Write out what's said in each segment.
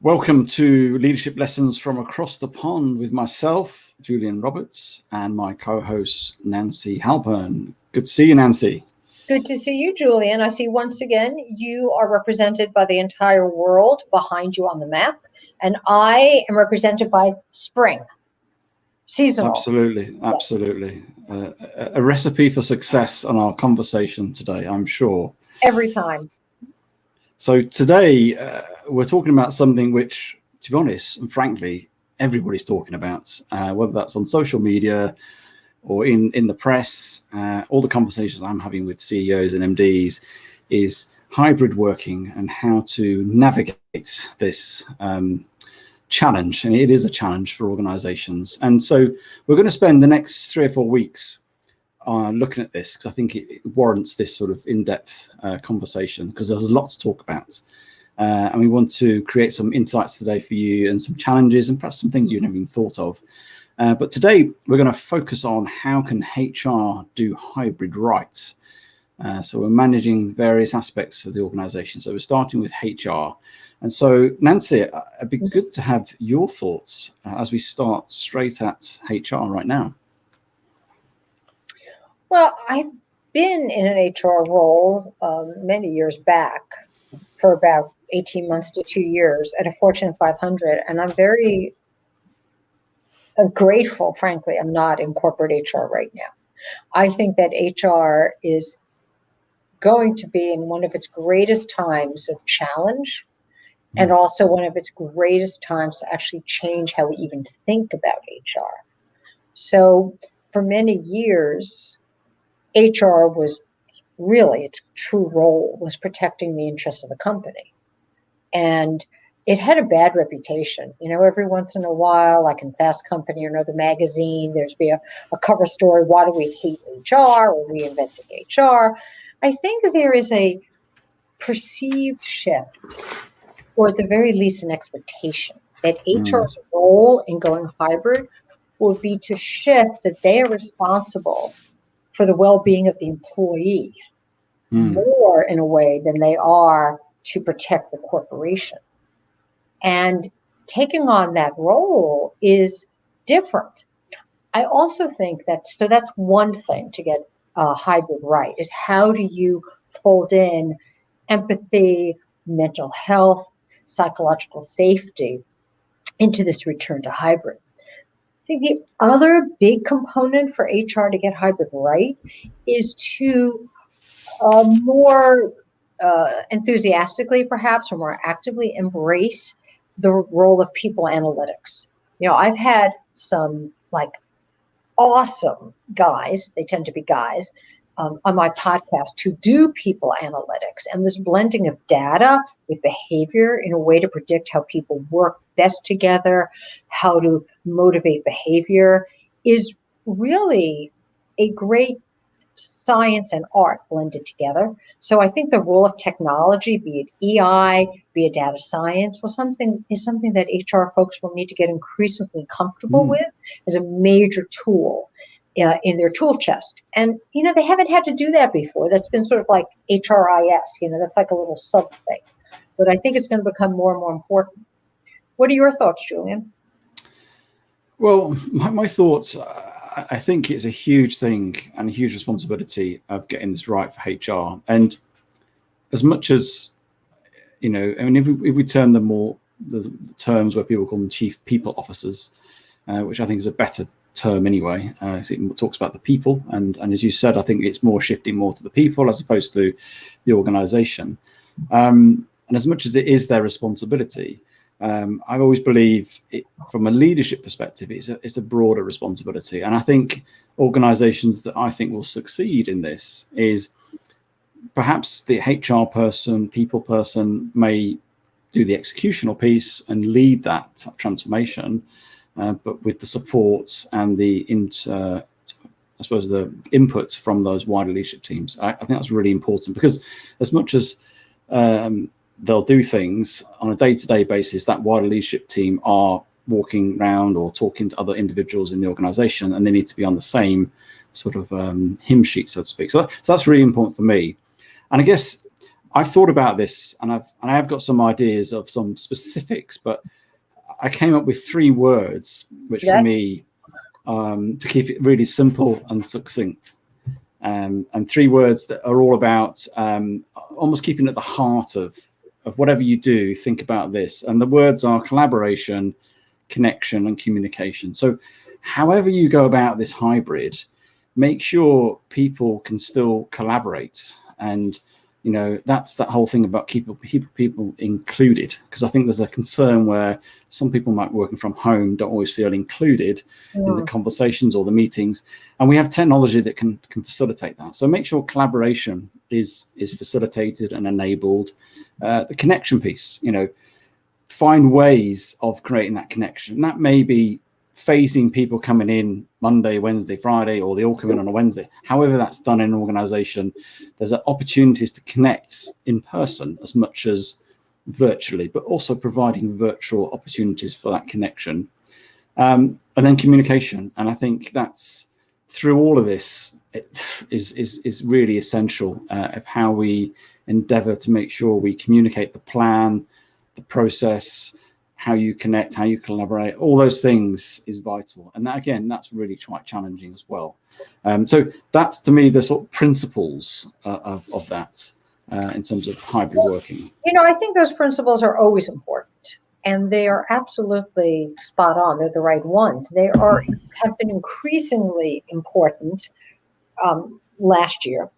Welcome to Leadership Lessons from Across the Pond with myself, Julian Roberts, and my co-host, Nancy Halpern. Good to see you, Nancy. Good to see you, Julian. I see once again you are represented by the entire world behind you on the map, and I am represented by spring, seasonal. Absolutely. A recipe for success on our conversation today, I'm sure. Every time. So today we're talking about something which, to be honest and frankly, everybody's talking about, whether that's on social media or in the press. All the conversations I'm having with CEOs and MDs is hybrid working and how to navigate this challenge. And it is a challenge for organizations. And so we're going to spend the next 3 or 4 weeks looking at this, because I think it warrants this sort of in-depth conversation, because there's a lot to talk about. And we want to create some insights today for you and some challenges and perhaps some things you've never even thought of. But today we're going to focus on how can HR do hybrid right. So we're managing various aspects of the organization. So we're starting with HR. And so, Nancy, it'd be good to have your thoughts as we start straight at HR right now. Well, I've been in an HR role many years back for about 18 months to 2 years at a Fortune 500, and I'm very grateful, frankly. I'm not in corporate HR right now. I think that HR is going to be in one of its greatest times of challenge, and also one of its greatest times to actually change how we even think about HR. So for many years, HR was really, its true role was protecting the interests of the company. And it had a bad reputation. You know, every once in a while, like in Fast Company or another magazine, there's be a cover story, why do we hate HR or reinventing HR? I think there is a perceived shift, or at the very least an expectation, that HR's role in going hybrid would be to shift that they are responsible for the well-being of the employee more in a way than they are to protect the corporation. And taking on that role is different. I also think that, so that's one thing to get hybrid right, is how do you fold in empathy, mental health, psychological safety into this return to hybrid. I think the other big component for HR to get hybrid right is to more enthusiastically, perhaps, or more actively embrace the role of people analytics. You know, I've had some like awesome guys, they tend to be guys, on my podcast who do people analytics, and this blending of data with behavior in a way to predict how people work best together, how to motivate behavior, is really a great science and art blended together. So I think the role of technology, be it EI, be it data science, is something that HR folks will need to get increasingly comfortable with as a major tool in their tool chest. And, you know, they haven't had to do that before. That's been sort of like HRIS, you know, that's like a little sub thing. But I think it's going to become more and more important. What are your thoughts, Julian? Well, my thoughts, I think it's a huge thing and a huge responsibility of getting this right for HR. And as much as, you know, I mean, if we turn the terms where people call them chief people officers, which I think is a better term anyway, it talks about the people. And as you said, I think it's more shifting more to the people as opposed to the organization. And as much as it is their responsibility, I always believe from a leadership perspective, it's a broader responsibility. And I think organizations that I think will succeed in this is perhaps the HR person, people person may do the executional piece and lead that transformation, but with the support and the inputs from those wider leadership teams. I think that's really important, because as much as they'll do things on a day-to-day basis, that wider leadership team are walking around or talking to other individuals in the organization, and they need to be on the same sort of hymn sheet, so to speak. So that's really important for me. And I guess I've thought about this, and I have got some ideas of some specifics, but I came up with 3 words, which for me, to keep it really simple and succinct, and 3 words that are all about almost keeping at the heart of whatever you do. Think about this, and the words are collaboration, connection, and communication. So however you go about this hybrid, make sure people can still collaborate. And that's that whole thing about keep people included, because I think there's a concern where some people might be working from home, don't always feel included in the conversations or the meetings, and we have technology that can facilitate that. So make sure collaboration is facilitated and enabled. The connection piece, find ways of creating that connection. That may be phasing people coming in Monday, Wednesday, Friday, or they all come in on a Wednesday. However that's done in an organization, there's opportunities to connect in person as much as virtually, but also providing virtual opportunities for that connection. And then communication. And I think that's through all of this, it is really essential of how we endeavor to make sure we communicate the plan, the process, how you connect, how you collaborate, all those things is vital. And that, again, that's really quite challenging as well. So that's, to me, the sort of principles of that in terms of hybrid working. I think those principles are always important, and they are absolutely spot on. They're the right ones. They have been increasingly important last year,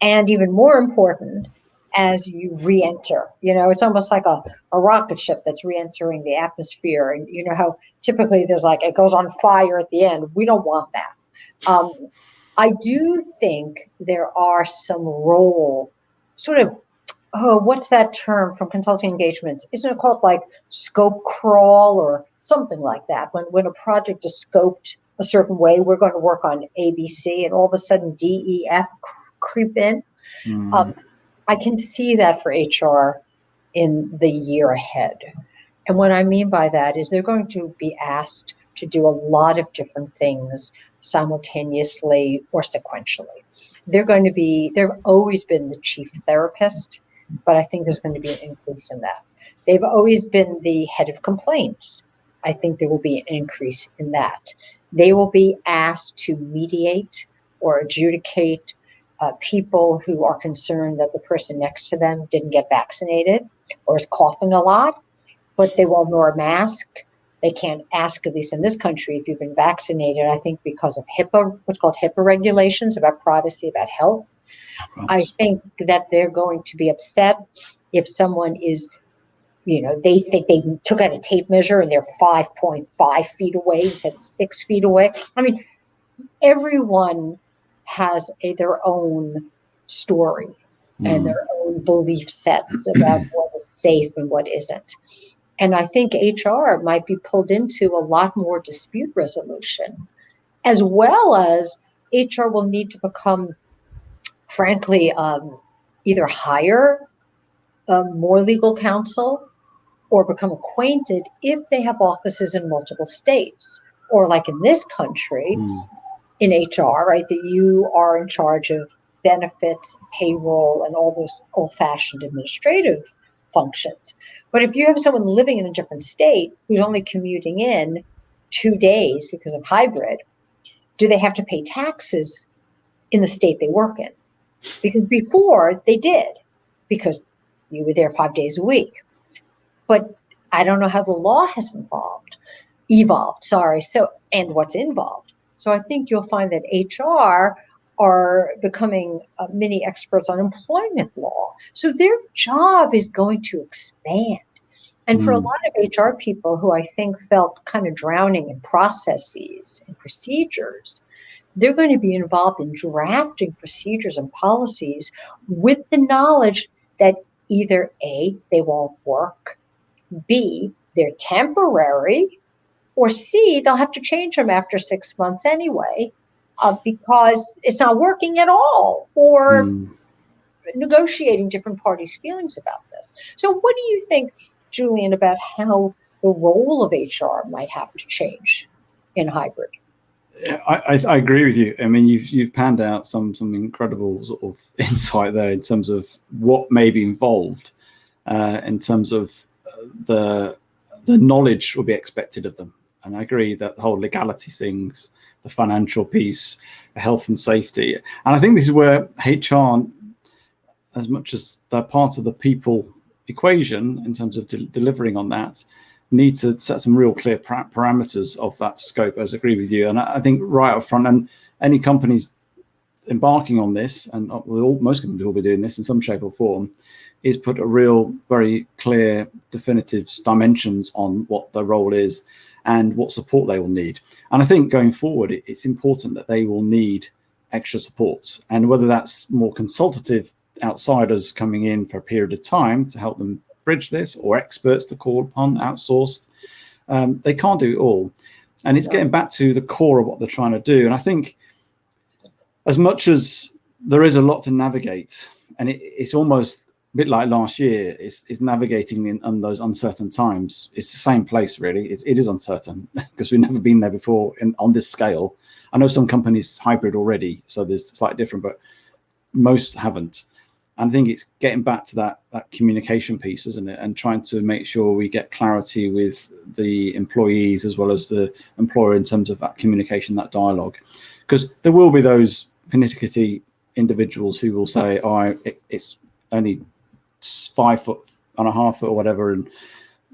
and even more important as you re-enter. It's almost like a rocket ship that's re-entering the atmosphere. And how typically there's it goes on fire at the end. We don't want that. I do think there are some role, sort of, what's that term from consulting engagements? Isn't it called scope crawl or something like that? When a project is scoped a certain way, we're going to work on ABC, and all of a sudden DEF creep in. I can see that for HR in the year ahead. And what I mean by that is they're going to be asked to do a lot of different things simultaneously or sequentially. They've always been the chief therapist, but I think there's going to be an increase in that. They've always been the head of complaints. I think there will be an increase in that. They will be asked to mediate or adjudicate people who are concerned that the person next to them didn't get vaccinated or is coughing a lot, but they won't wear a mask. They can't ask, at least in this country, if you've been vaccinated, I think because of HIPAA, what's called HIPAA regulations about privacy, about health. I think that they're going to be upset if someone is, they think they took out a tape measure and they're 5.5 feet away instead of 6 feet away. I mean, everyone has their own story and their own belief sets about what is safe and what isn't. And I think HR might be pulled into a lot more dispute resolution, as well as HR will need to become, frankly, either hire more legal counsel or become acquainted if they have offices in multiple states. Or like in this country, in HR, right, that you are in charge of benefits, payroll, and all those old-fashioned administrative functions. But if you have someone living in a different state who's only commuting in 2 days because of hybrid, do they have to pay taxes in the state they work in? Because before they did, because you were there 5 days a week. But I don't know how the law has evolved. So, and what's involved. So I think you'll find that HR are becoming mini experts on employment law. So their job is going to expand. And for a lot of HR people who I think felt kind of drowning in processes and procedures, they're going to be involved in drafting procedures and policies with the knowledge that either A, they won't work, B, they're temporary, or C, they'll have to change them after 6 months anyway, because it's not working at all, or negotiating different parties' feelings about this. So what do you think, Julian, about how the role of HR might have to change in hybrid? I agree with you. I mean, you've panned out some incredible sort of insight there in terms of what may be involved, in terms of the knowledge will be expected of them. And I agree that the whole legality things, the financial piece, the health and safety, and I think this is where HR, as much as they're part of the people equation in terms of delivering on that, need to set some real clear parameters of that scope. I agree with you. And I think right up front, and any companies embarking on this, and most companies will be doing this in some shape or form, is put a real, very clear, definitive dimensions on what their role is and what support they will need. And I think going forward, it's important that they will need extra support. And whether that's more consultative outsiders coming in for a period of time to help them bridge this, or experts to call upon, outsourced, they can't do it all. And it's getting back to the core of what they're trying to do. And I think as much as there is a lot to navigate, and it's almost a bit like last year, is navigating in those uncertain times. It's the same place, really. It is uncertain because we've never been there before on this scale. I know some companies hybrid already, so there's slightly different, but most haven't. And I think it's getting back to that communication piece, isn't it? And trying to make sure we get clarity with the employees as well as the employer in terms of that communication, that dialogue. Because there will be those pernickety individuals who will say, oh, it's only 5.5 foot or whatever. And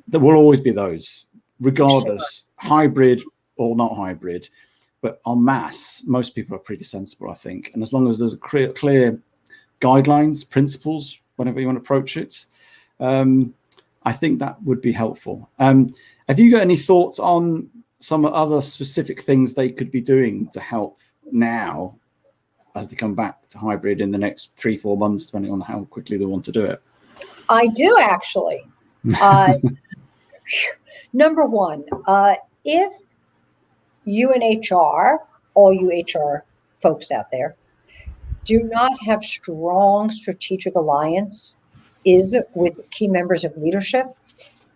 there will always be those, regardless, hybrid or not hybrid. But en masse, most people are pretty sensible, I think. And as long as there's a clear guidelines, principles, whenever you want to approach it, I think that would be helpful. Have you got any thoughts on some other specific things they could be doing to help now as they come back to hybrid in the next 3-4 months, depending on how quickly they want to do it? I do, actually. Number one, if you and HR, all you HR folks out there, do not have strong strategic alliance with key members of leadership,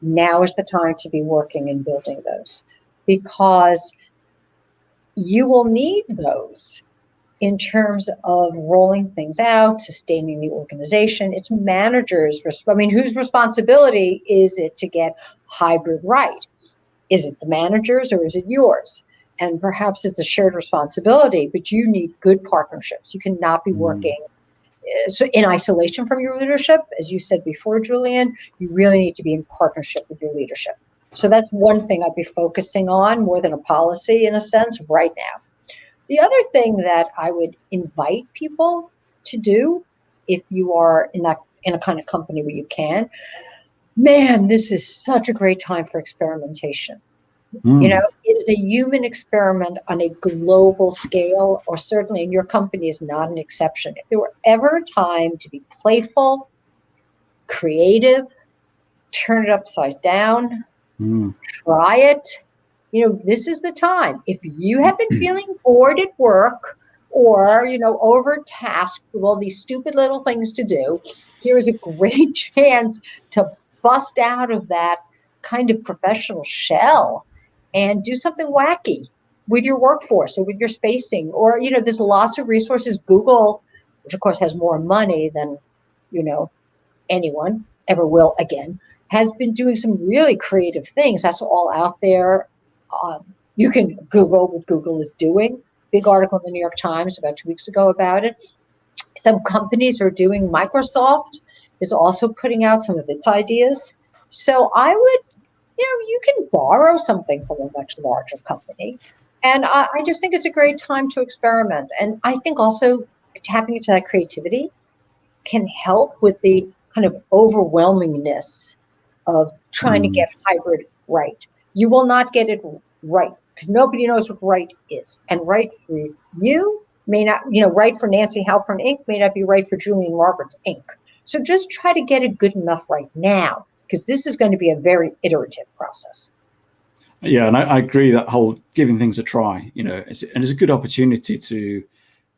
now is the time to be working and building those, because you will need those in terms of rolling things out, sustaining the organization. It's managers. Whose responsibility is it to get hybrid right? Is it the managers or is it yours? And perhaps it's a shared responsibility, but you need good partnerships. You cannot be working so in isolation from your leadership. As you said before, Julian, you really need to be in partnership with your leadership. So that's one thing I'd be focusing on more than a policy, in a sense, right now. The other thing that I would invite people to do, if you are in a kind of company where you can, man, this is such a great time for experimentation. You know, it is a human experiment on a global scale, or certainly in your company is not an exception. If there were ever a time to be playful, creative, turn it upside down, try it, this is the time. If you have been feeling bored at work or, overtasked with all these stupid little things to do, here is a great chance to bust out of that kind of professional shell and do something wacky with your workforce or with your spacing. Or, there's lots of resources. Google, which of course has more money than, anyone ever will again, has been doing some really creative things. That's all out there. You can Google what Google is doing. Big article in the New York Times about 2 weeks ago about it. Some companies are doing. Microsoft is also putting out some of its ideas. So I would, you can borrow something from a much larger company. And I just think it's a great time to experiment. And I think also tapping into that creativity can help with the kind of overwhelmingness of trying to get hybrid right. You will not get it right because nobody knows what right is. And right for you may not, right for Nancy Halpern Inc. may not be right for Julian Roberts Inc. So just try to get it good enough right now, because this is going to be a very iterative process. Yeah, and I agree that whole giving things a try, it's a good opportunity to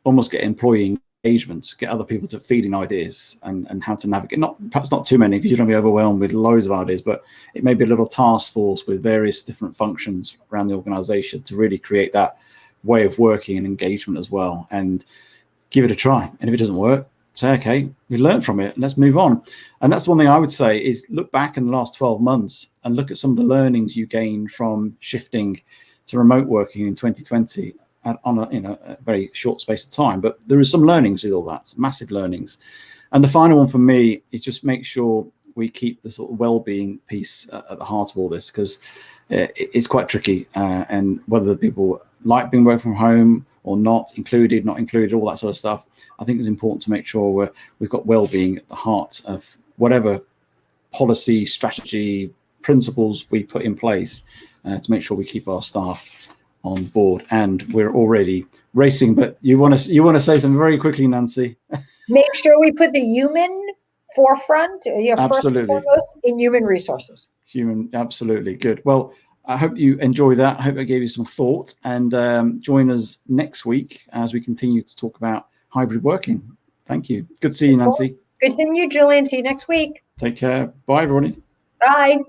almost get employee engagement, get other people to feed in ideas and how to navigate. Perhaps not too many, because you don't be overwhelmed with loads of ideas, but it may be a little task force with various different functions around the organization to really create that way of working and engagement as well, and give it a try. And if it doesn't work, say, okay, we learned from it, let's move on. And that's one thing I would say is look back in the last 12 months and look at some of the learnings you gained from shifting to remote working in 2020 on a very short space of time. But there is some learnings with all that, massive learnings. And the final one for me is just make sure we keep the sort of well-being piece at the heart of all this, because it's quite tricky. And whether people like being working from home or not included, all that sort of stuff, I think it's important to make sure we've got well-being at the heart of whatever policy, strategy, principles we put in place to make sure we keep our staff on board. And we're already racing, but you want to say something very quickly, Nancy? Make sure we put the human forefront, first and foremost, in human resources. Absolutely. Good. Well, I hope you enjoy that. I hope I gave you some thought, and join us next week as we continue to talk about hybrid working. Thank you. Good to see you, Nancy. Good seeing you, Julian. See you next week. Take care. Bye, everybody. Bye.